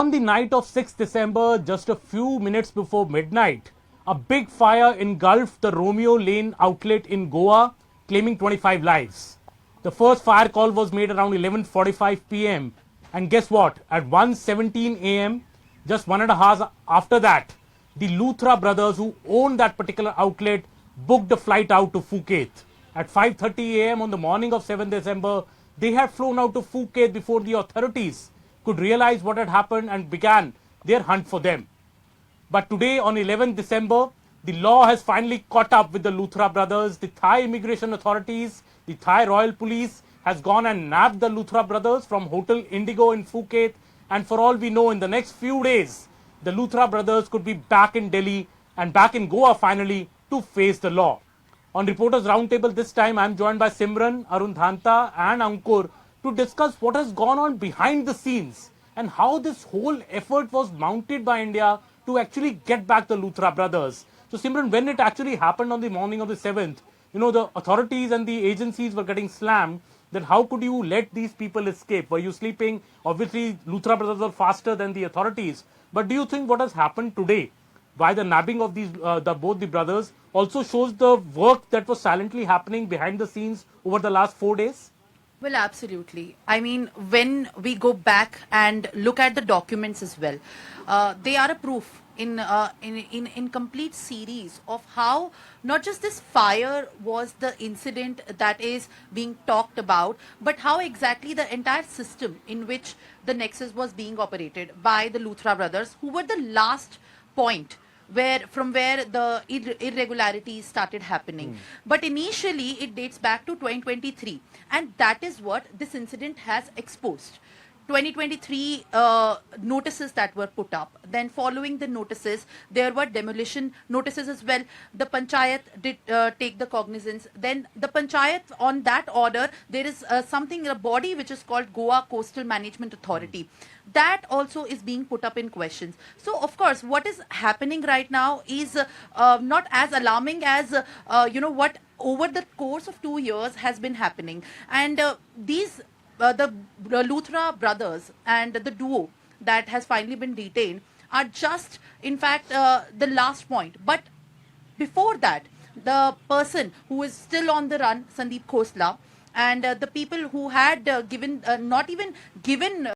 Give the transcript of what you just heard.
On the night of 6th December, just a few minutes before midnight, a big fire engulfed the Romeo Lane outlet in Goa, claiming 25 lives. The first fire call was made around 11:45 p.m. And guess what? At 1:17 a.m., just 1.5 hours after that, the Luthra brothers who owned that particular outlet booked a flight out to Phuket. At 5:30 a.m. on the morning of 7th December, they had flown out to Phuket before the authorities could realize what had happened and began their hunt for them. But today, on 11th December, the law has finally caught up with the Luthra brothers. The Thai immigration authorities, the Thai Royal Police has gone and nabbed the Luthra brothers from Hotel Indigo in Phuket. And for all we know, in the next few days, the Luthra brothers could be back in Delhi and back in Goa finally to face the law. On Reporters Roundtable this time, I am joined by Simran, Arun Dhanta and Ankur to discuss what has gone on behind the scenes and how this whole effort was mounted by India to actually get back the Luthra brothers. So Simran, when it actually happened on the morning of the 7th, the authorities and the agencies were getting slammed that how could you let these people escape? Were you sleeping? Obviously, Luthra brothers were faster than the authorities. But do you think what has happened today by the nabbing of both the brothers also shows the work that was silently happening behind the scenes over the last 4 days? Well, absolutely. I mean, when we go back and look at the documents as well, they are a proof in complete series of how not just this fire was the incident that is being talked about, but how exactly the entire system in which the Nexus was being operated by the Luthra brothers, who were the last point where the irregularities started happening. But initially it dates back to 2023, and that is what this incident has exposed. 2023 notices that were put up. Then following the notices, there were demolition notices as well. The panchayat did take the cognizance. Then the panchayat, on that order, there is something, a body which is called Goa Coastal Management Authority. That also is being put up in questions. So, of course, what is happening right now is not as alarming as, what over the course of 2 years has been happening. And the Luthra brothers and the duo that has finally been detained are just, in fact, the last point. But before that, the person who is still on the run, Sandeep Khosla, and the people who had not even given